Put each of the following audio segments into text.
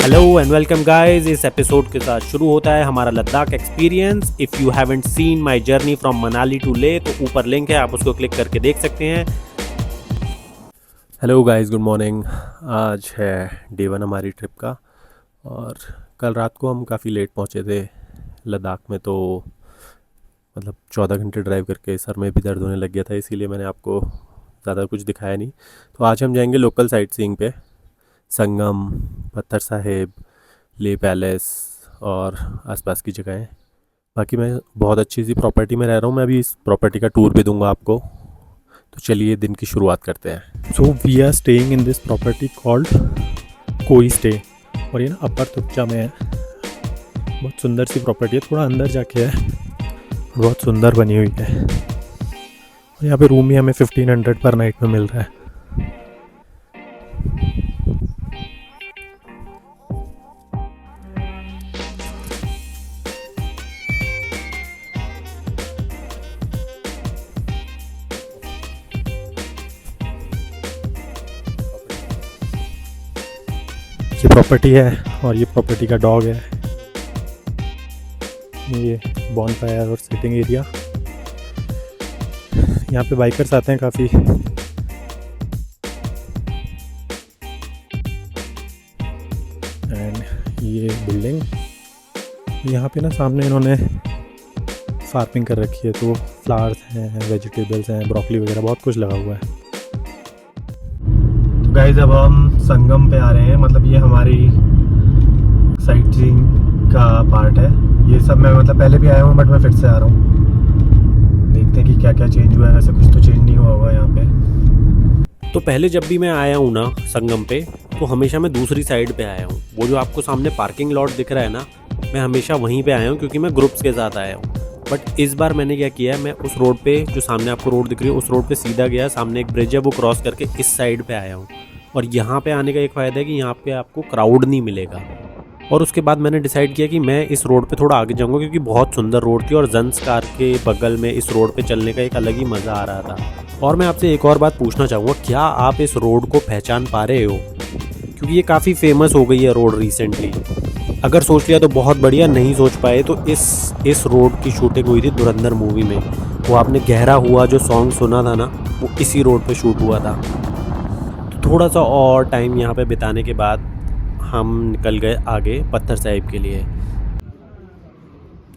Hello and welcome guys. इस episode के साथ शुरू होता है हमारा Ladakh experience. If you haven't seen my journey from Manali to Leh तो ऊपर लिंक है, आप उसको क्लिक करके देख सकते हैं। Hello guys, good morning. आज है डे 1 हमारी ट्रिप का और कल रात को हम काफ़ी लेट पहुंचे थे लद्दाख में, तो मतलब 14 घंटे ड्राइव करके सर में भी दर्द होने लग गया था, इसीलिए मैंने आपको ज़्यादा कुछ दिखाया नहीं। तो आज हम जाएंगे लोकल साइट सीइंग पे, संगम, पत्थर साहिब, ले पैलेस और आसपास की जगहें। बाकी मैं बहुत अच्छी सी प्रॉपर्टी में रह रहा हूँ, मैं अभी इस प्रॉपर्टी का टूर भी दूंगा आपको। तो चलिए दिन की शुरुआत करते हैं। So we are staying in this property called कोई स्टे, और ये ना अपर तुपचा में है। बहुत सुंदर सी प्रॉपर्टी है, थोड़ा अंदर जाके है, बहुत सुंदर बनी हुई है। और यहाँ पे रूम ही हमें 1500 पर नाइट में मिल रहा है। ये प्रॉपर्टी है और ये प्रॉपर्टी का डॉग है। ये बॉनफायर और सिटिंग एरिया, यहाँ पे बाइकर्स आते हैं काफ़ी। एंड ये बिल्डिंग, यहाँ पे ना सामने इन्होंने फार्मिंग कर रखी है, तो फ्लावर्स हैं, वेजिटेबल्स हैं, ब्रोकली वगैरह बहुत कुछ लगा हुआ है। तो गाइस अब हम संगम पे आ रहे हैं, मतलब ये हमारी साइट सीइंग का पार्ट है। ये सब मैं मतलब पहले भी आया हूँ, बट मैं फिर से आ रहा हूँ। देखते हैं कि क्या क्या चेंज हुआ है। वैसे कुछ तो चेंज नहीं हुआ होगा यहाँ पे। तो पहले जब भी मैं आया हूँ ना संगम पे, तो हमेशा मैं दूसरी साइड पे आया हूँ। वो जो आपको सामने पार्किंग लॉट दिख रहा है ना, मैं हमेशा वहीं पे आया हूँ क्योंकि मैं ग्रुप्स के साथ आया हूँ। बट इस बार मैंने क्या किया है, मैं उस रोड पे, जो सामने आपको रोड दिख रही है, उस रोड पे सीधा गया। सामने एक ब्रिज है, वो क्रॉस करके इस साइड पे आया हूँ। और यहाँ पे आने का एक फ़ायदा है कि यहाँ पे आपको क्राउड नहीं मिलेगा। और उसके बाद मैंने डिसाइड किया कि मैं इस रोड पे थोड़ा आगे जाऊँगा, क्योंकि बहुत सुंदर रोड थी और जंस्कार के बगल में इस रोड पे चलने का एक अलग ही मज़ा आ रहा था। और मैं आपसे एक और बात पूछना चाहूँगा, क्या आप इस रोड को पहचान पा रहे हो? क्योंकि ये काफ़ी फेमस हो गई है रोड रिसेंटली। अगर सोच लिया तो बहुत बढ़िया, नहीं सोच पाए तो इस रोड की शूटिंग हुई थी धुरंधर मूवी में। वो आपने गहरा हुआ जो सॉन्ग सुना था ना, वो इसी रोड पे शूट हुआ था। तो थोड़ा सा और टाइम यहाँ पे बिताने के बाद हम निकल गए आगे पत्थर साहिब के लिए।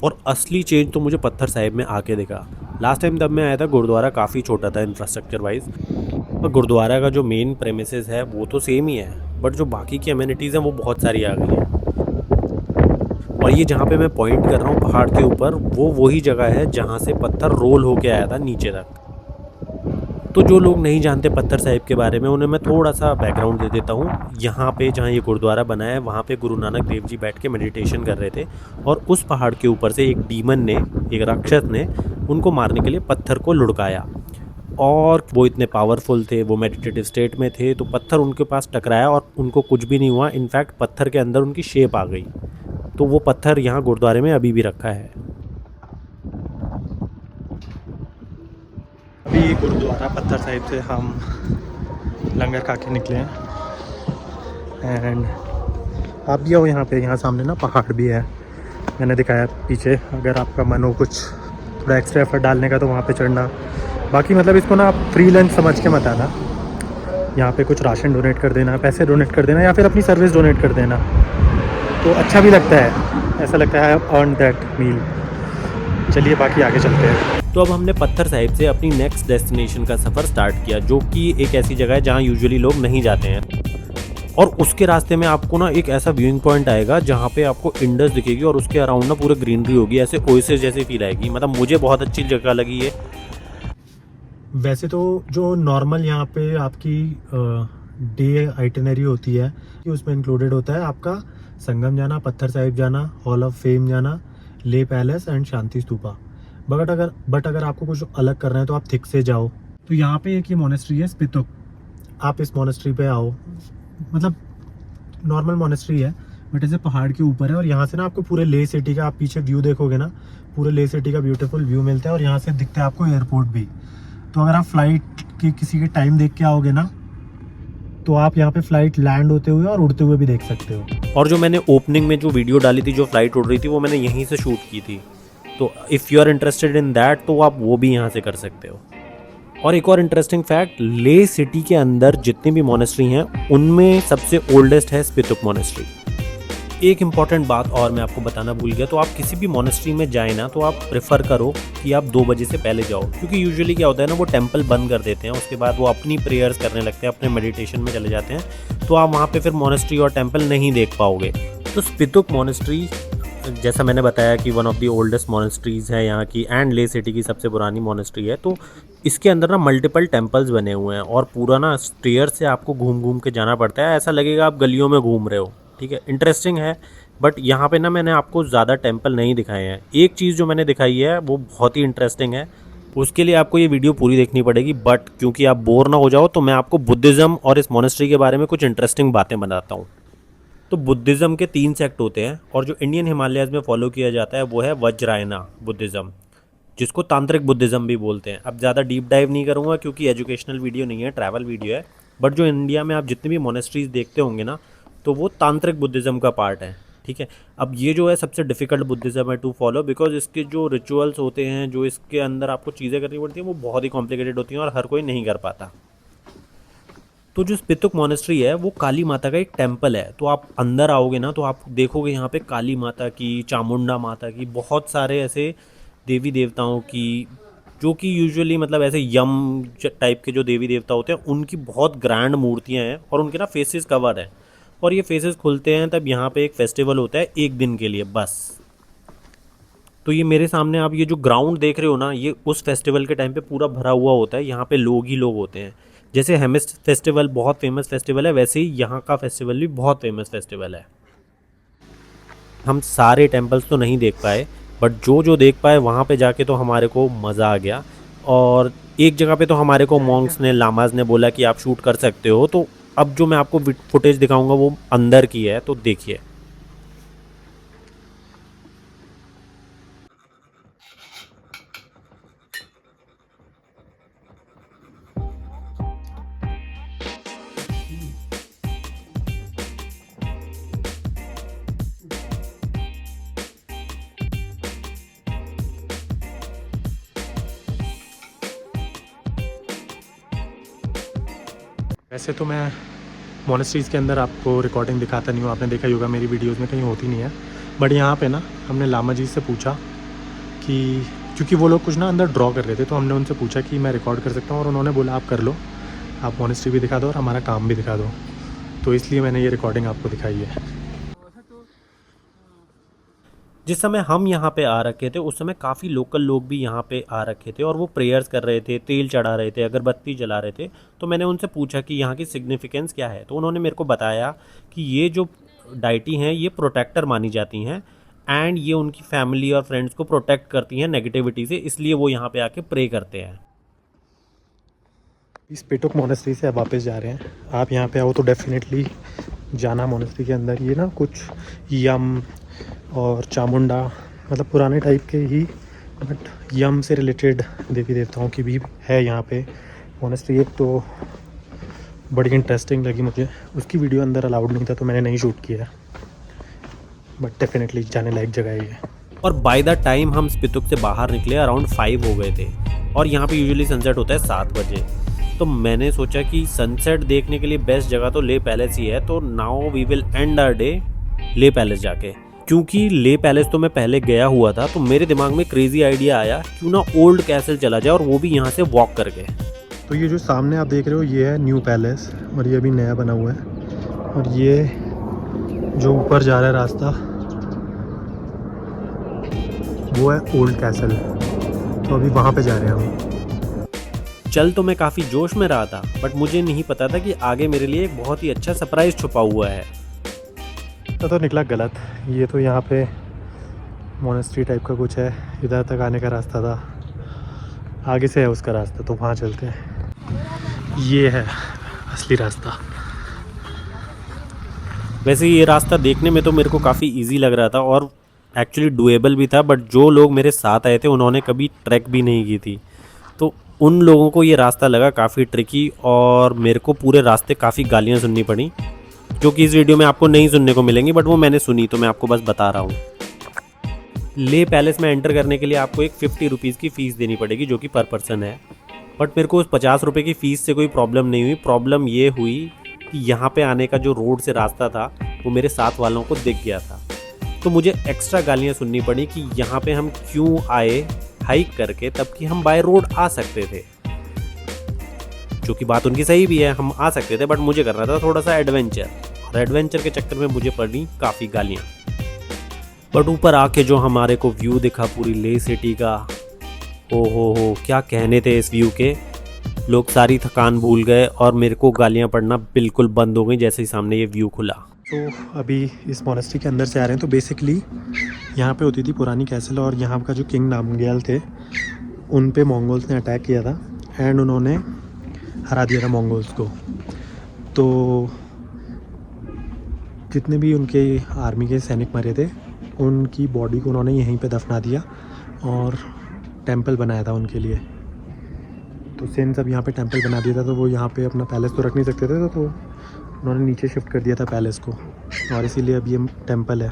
और असली चेंज तो मुझे पत्थर साहिब में आके दिखा। लास्ट टाइम जब मैं आया था, गुरुद्वारा काफ़ी छोटा था इंफ्रास्ट्रक्चर वाइज, और गुरुद्वारा का जो मेन प्रेमिसेस है वो तो सेम ही है, बट जो बाकी की अमेनिटीज़ हैं वो बहुत सारी आ गई हैं। और ये जहाँ पे मैं पॉइंट कर रहा हूँ पहाड़ के ऊपर, वो वही जगह है जहाँ से पत्थर रोल होके आया था नीचे तक। तो जो लोग नहीं जानते पत्थर साहिब के बारे में, उन्हें मैं थोड़ा सा बैकग्राउंड दे देता हूँ। यहाँ पे जहाँ ये गुरुद्वारा बना है, वहाँ पे गुरु नानक देव जी बैठ के मेडिटेशन कर रहे थे, और उस पहाड़ के ऊपर से एक डीमन ने, एक राक्षस ने उनको मारने के लिए पत्थर को लुढ़काया। और वो इतने पावरफुल थे, वो मेडिटेटिव स्टेट में थे, तो पत्थर उनके पास टकराया और उनको कुछ भी नहीं हुआ। इनफैक्ट पत्थर के अंदर उनकी शेप आ गई। तो वो पत्थर यहाँ गुरुद्वारे में अभी भी रखा है। अभी गुरुद्वारा पत्थर साहिब से हम लंगर खा के निकले हैं। एंड आप भी आओ यहाँ पे, यहाँ सामने ना पहाड़ भी है, मैंने दिखाया पीछे। अगर आपका मन हो कुछ थोड़ा एक्स्ट्रा एफर्ट डालने का तो वहाँ पे चढ़ना। बाकी मतलब इसको ना आप फ्री लंच समझ के मत आना। यहाँ पे कुछ राशन डोनेट कर देना, पैसे डोनेट कर देना, या फिर अपनी सर्विस डोनेट कर देना, तो अच्छा भी लगता है। ऐसा लगता है आई अर्न दैट मील। चलिए बाकी आगे चलते हैं। तो अब हमने पत्थर साहिब से अपनी नेक्स्ट डेस्टिनेशन का सफ़र स्टार्ट किया, जो कि एक ऐसी जगह है जहाँ यूजुअली लोग नहीं जाते हैं। और उसके रास्ते में आपको ना एक ऐसा व्यूइंग पॉइंट आएगा जहाँ पे आपको इंडस दिखेगी और उसके अराउंड ना पूरे ग्रीनरी होगी, ऐसे ओएसिस जैसे फील आएगी। मतलब मुझे बहुत अच्छी जगह लगी है। वैसे तो जो नॉर्मल यहाँ पे आपकी डे आइटिनरी होती है, उसमें इंक्लूडेड होता है आपका संगम जाना, पत्थर साहिब जाना, हॉल ऑफ फेम जाना, ले palace and Shanti stupa. But अगर आपको कुछ अलग करना है तो आप थिक से जाओ। तो यहाँ पे एक ये मोनेस्ट्री है स्पितुक, आप इस मोनेस्ट्री पे आओ। मतलब नॉर्मल मोनेस्ट्री है, बट ऐसे पहाड़ के ऊपर है। और यहाँ से ना आपको पूरे ले सिटी का, आप पीछे व्यू देखोगे ना, पूरे ले सिटी का ब्यूटीफुल व्यू मिलता है। और यहाँ से दिखता है आपको एयरपोर्ट भी। तो अगर आप फ्लाइट की किसी के टाइम देख के आओगे ना, तो आप यहाँ पे फ्लाइट लैंड होते हुए और उड़ते हुए भी देख सकते हो। और जो मैंने ओपनिंग में जो वीडियो डाली थी जो फ्लाइट उड़ रही थी वो मैंने यहीं से शूट की थी। तो if you are interested in that तो आप वो भी यहाँ से कर सकते हो। और एक और इंटरेस्टिंग फैक्ट, ले सिटी के अंदर जितनी भी मोनेस्ट्री हैं उनमें सबसे ओल्डेस्ट है स्पितुक मोनेस्ट्री। एक इम्पॉर्टेंट बात और मैं आपको बताना भूल गया, तो आप किसी भी मोनेस्ट्री में जाए ना तो आप प्रेफर करो कि आप 2 बजे से पहले जाओ, क्योंकि यूजुअली क्या होता है ना, वो टेंपल बंद कर देते हैं, उसके बाद वो अपनी प्रेयर्स करने लगते हैं, अपने मेडिटेशन में चले जाते हैं, तो आप वहाँ पे फिर मोनेस्ट्री और टेंपल नहीं देख पाओगे। तो स्पितुक मोनेस्ट्री जैसा मैंने बताया कि one of the oldest monasteries है यहाँ की, एंड ले सिटी की सबसे पुरानी मोनेस्ट्री है। तो इसके अंदर ना मल्टीपल टेंपल्स बने हुए हैं और पूरा ना स्टेयर से आपको घूम घूम के जाना पड़ता है, ऐसा लगेगा आप गलियों में घूम रहे हो। ठीक है, इंटरेस्टिंग है। बट यहाँ पे ना मैंने आपको ज़्यादा टेंपल नहीं दिखाए हैं। एक चीज़ जो मैंने दिखाई है वो बहुत ही इंटरेस्टिंग है, उसके लिए आपको ये वीडियो पूरी देखनी पड़ेगी, बट क्योंकि आप बोर ना हो जाओ तो मैं आपको बुद्धिज़्म और इस मोनेस्ट्री के बारे में कुछ इंटरेस्टिंग बातें बताता हूँ। तो बुद्धिज़्म के 3 सेक्ट होते हैं और जो इंडियन हिमालयाज़ में फॉलो किया जाता है वो है वज्रायना बुद्धिज़्म, जिसको तांत्रिक बुद्धिज़्म भी बोलते हैं। अब ज़्यादा डीप डाइव नहीं करूँगा क्योंकि एजुकेशनल वीडियो नहीं है, ट्रैवल वीडियो है। बट जो इंडिया में आप जितनी भी मोनेस्ट्रीज़ देखते होंगे ना, तो वो तांत्रिक बुद्धिज़्म का पार्ट है। ठीक है, अब ये जो है सबसे डिफ़िकल्ट बुद्धिज़्म है टू फॉलो, बिकॉज इसके जो रिचुअल्स होते हैं, जो इसके अंदर आपको चीज़ें करनी पड़ती हैं, वो बहुत ही कॉम्प्लिकेटेड होती हैं और हर कोई नहीं कर पाता। तो जो स्पितुक मोनेस्ट्री है वो काली माता का एक टेंपल है। तो आप अंदर आओगे ना तो आप देखोगे यहाँ पे काली माता की, चामुंडा माता की, बहुत सारे ऐसे देवी देवताओं की, जो कि यूजुअली मतलब ऐसे यम टाइप के जो देवी देवता होते हैं उनकी बहुत ग्रैंड मूर्तियाँ हैं और उनके ना फेसेस कवर है। और ये फेसेस खुलते हैं तब यहाँ पे एक फेस्टिवल होता है 1 दिन के लिए बस। तो ये मेरे सामने आप ये जो ग्राउंड देख रहे हो ना, ये उस फेस्टिवल के टाइम पे पूरा भरा हुआ होता है। यहाँ पे लोग ही लोग होते हैं। जैसे हेमिस फेस्टिवल बहुत फेमस फेस्टिवल है, वैसे ही यहाँ का फेस्टिवल भी बहुत फेमस फेस्टिवल है। हम सारे टेम्पल्स तो नहीं देख पाए, बट जो जो देख पाए वहाँ पे जाके तो हमारे को मज़ा आ गया। और एक जगह पे तो हमारे को मॉन्क्स ने, लामाज ने बोला कि आप शूट कर सकते हो। तो अब जो मैं आपको फुटेज दिखाऊंगा वो अंदर की है, तो देखिए। वैसे तो मैं मोनेस्ट्रीज़ के अंदर आपको रिकॉर्डिंग दिखाता नहीं हूँ, आपने देखा ही होगा मेरी वीडियोज़ में कहीं होती नहीं है। बट यहाँ पे ना हमने लामा जी से पूछा कि, क्योंकि वो लोग कुछ ना अंदर ड्रॉ कर रहे थे, तो हमने उनसे पूछा कि मैं रिकॉर्ड कर सकता हूँ, और उन्होंने बोला आप कर लो, आप मोनेस्ट्री भी दिखा दो और हमारा काम भी दिखा दो। तो इसलिए मैंने ये रिकॉर्डिंग आपको दिखाई है। जिस समय हम यहाँ पे आ रखे थे उस समय काफ़ी लोकल लोग भी यहाँ पे आ रखे थे और वो प्रेयर्स कर रहे थे, तेल चढ़ा रहे थे, अगरबत्ती जला रहे थे। तो मैंने उनसे पूछा कि यहाँ की सिग्निफिकेंस क्या है, तो उन्होंने मेरे को बताया कि ये जो डाइटी हैं ये प्रोटेक्टर मानी जाती हैं, एंड ये उनकी फैमिली और फ्रेंड्स को प्रोटेक्ट करती हैं नेगेटिविटी से, इसलिए वो यहाँ पे आके प्रे करते हैं। स्पितुक मोनेस्ट्री से अब वापस जा रहे हैं। आप यहाँ पे आओ तो डेफिनेटली जाना मोनेस्ट्री के अंदर। ये ना कुछ यम और चामुंडा, मतलब पुराने टाइप के ही, बट यम से रिलेटेड देवी देवताओं की भी है यहाँ पे मोनेस्ट्री। एक तो बड़ी इंटरेस्टिंग लगी मुझे, उसकी वीडियो अंदर अलाउड नहीं था तो मैंने नहीं शूट किया, बट डेफिनेटली जाने लायक जगह है ये। और बाय द टाइम हम स्पितुक से बाहर निकले अराउंड 5 हो गए थे, और यहाँ पे यूजुअली सनसेट होता है 7 बजे। तो मैंने सोचा कि सनसेट देखने के लिए बेस्ट जगह तो ले पैलेस ही है, तो now we will end our day Leh palace जाके। क्योंकि ले पैलेस तो मैं पहले गया हुआ था, तो मेरे दिमाग में क्रेजी आइडिया आया क्यों ना ओल्ड कैसल चला जाए, और वो भी यहाँ से वॉक करके। तो ये जो सामने आप देख रहे हो ये है न्यू पैलेस, और ये अभी नया बना हुआ है। और ये जो ऊपर जा रहा है रास्ता वो है ओल्ड कैसल, तो अभी वहाँ पे जा रहे हैं हम। चल तो मैं काफ़ी जोश में रहा था, बट मुझे नहीं पता था कि आगे मेरे लिए एक बहुत ही अच्छा सरप्राइज़ छुपा हुआ है। तो निकला गलत। ये तो यहाँ पे मोनेस्ट्री टाइप का कुछ है, इधर तक आने का रास्ता था, आगे से है उसका रास्ता, तो वहाँ चलते हैं। ये है असली रास्ता। वैसे ये रास्ता देखने में तो मेरे को काफ़ी इजी लग रहा था और एक्चुअली डुएबल भी था, बट जो लोग मेरे साथ आए थे उन्होंने कभी ट्रैक भी नहीं की थी, तो उन लोगों को ये रास्ता लगा काफ़ी ट्रिकी और मेरे को पूरे रास्ते काफ़ी गालियाँ सुननी पड़ी, जो कि इस वीडियो में आपको नहीं सुनने को मिलेंगी, बट वो मैंने सुनी तो मैं आपको बस बता रहा हूँ। ले पैलेस में एंटर करने के लिए आपको एक 50 रुपीज़ की फ़ीस देनी पड़ेगी, जो कि पर पर्सन है। बट मेरे को उस 50 रुपये की फ़ीस से कोई प्रॉब्लम नहीं हुई। प्रॉब्लम ये हुई कि यहाँ पे आने का जो रोड से रास्ता था वो मेरे साथ वालों को दिख गया था, तो मुझे एक्स्ट्रा गालियाँ सुननी पड़ी कि यहाँ पे हम क्यों आए हाइक करके, तब कि हम बाय रोड आ सकते थे। जो कि बात उनकी सही भी है, हम आ सकते थे, बट मुझे करना था थोड़ा सा एडवेंचर, और एडवेंचर के चक्कर में मुझे पड़ी काफ़ी गालियाँ। बट ऊपर आके जो हमारे को व्यू दिखा पूरी ले सिटी का, हो क्या कहने थे इस व्यू के। लोग सारी थकान भूल गए और मेरे को गालियाँ पड़ना बिल्कुल बंद हो गई जैसे ही सामने ये व्यू खुला। तो अभी इस मोनेस्ट्री के अंदर से आ रहे हैं। तो बेसिकली यहाँ पे होती थी पुरानी कैसल, और यहाँ का जो किंग नामग्याल थे उन पे मंगोल्स ने अटैक किया था एंड उन्होंने हरा दिया था मंगोल्स को। तो जितने भी उनके आर्मी के सैनिक मरे थे उनकी बॉडी को उन्होंने यहीं पे दफना दिया और टेंपल बनाया था उनके लिए। तो सिंस अब यहाँ पे टेंपल बना दिया था तो वो यहाँ पे अपना पैलेस तो रख नहीं सकते थे, तो उन्होंने नीचे शिफ्ट कर दिया था पैलेस को, और इसीलिए अब ये टेंपल है।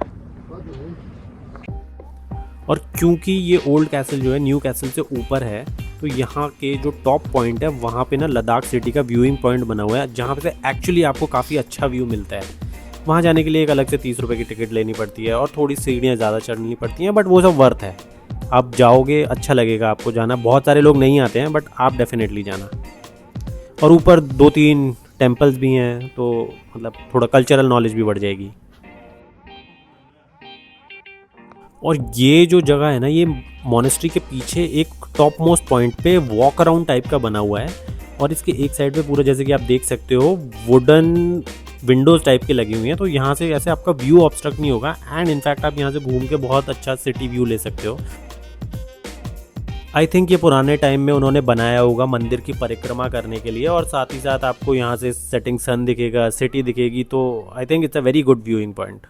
और क्योंकि ये ओल्ड कैसल जो है न्यू कैसल से ऊपर है, तो यहाँ के जो टॉप पॉइंट है वहाँ पे ना लद्दाख सिटी का व्यूइंग पॉइंट बना हुआ है, जहाँ पे एक्चुअली आपको काफ़ी अच्छा व्यू मिलता है। वहाँ जाने के लिए एक अलग से 30 रुपये की टिकट लेनी पड़ती है और थोड़ी सीढ़ियाँ ज़्यादा चढ़नी पड़ती हैं, बट वो सब वर्थ है। आप जाओगे, अच्छा लगेगा आपको जाना। बहुत सारे लोग नहीं आते हैं, बट आप डेफिनेटली जाना। और ऊपर 2-3 टेम्पल्स भी हैं, तो मतलब थोड़ा कल्चरल नॉलेज भी बढ़ जाएगी। और ये जो जगह है ना, ये मोनेस्ट्री के पीछे एक टॉप मोस्ट पॉइंट पे वॉक अराउंड टाइप का बना हुआ है, और इसके एक साइड पे पूरा जैसे कि आप देख सकते हो वुडन विंडोज़ टाइप की लगी हुई हैं, तो यहाँ से ऐसे आपका व्यू ऑब्स्ट्रक्ट नहीं होगा एंड इनफैक्ट आप यहाँ से घूम के बहुत अच्छा सिटी व्यू ले सकते हो। आई थिंक ये पुराने टाइम में उन्होंने बनाया होगा मंदिर की परिक्रमा करने के लिए, और साथ ही साथ आपको यहाँ से सेटिंग सन दिखेगा, सिटी दिखेगी, तो I think it's a very good viewing point.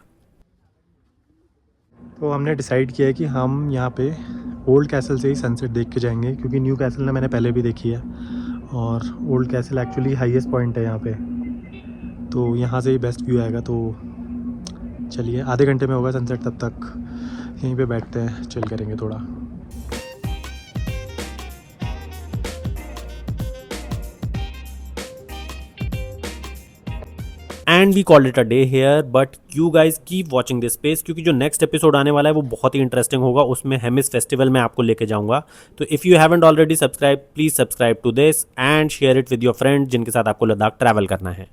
तो हमने डिसाइड किया है कि हम यहाँ पे ओल्ड कैसल से ही सनसेट देख के जाएंगे, क्योंकि न्यू कैसल ना मैंने पहले भी देखी है और old castle actually highest point है यहाँ पे, तो यहाँ से ही बेस्ट व्यू आएगा। तो चलिए, आधे घंटे में होगा सनसेट, तब तक यहीं पे बैठते हैं, चिल करेंगे थोड़ा। And we called it a day here, but you guys keep watching this space, क्योंकि जो नेक्स्ट एपिसोड आने वाला है वो बहुत ही इंटरेस्टिंग होगा। उसमें हेमिस फेस्टिवल में आपको लेके जाऊंगा। तो if you haven't already subscribe, please subscribe to this and share it with your friend जिनके साथ आपको लद्दाख ट्रैवल करना है।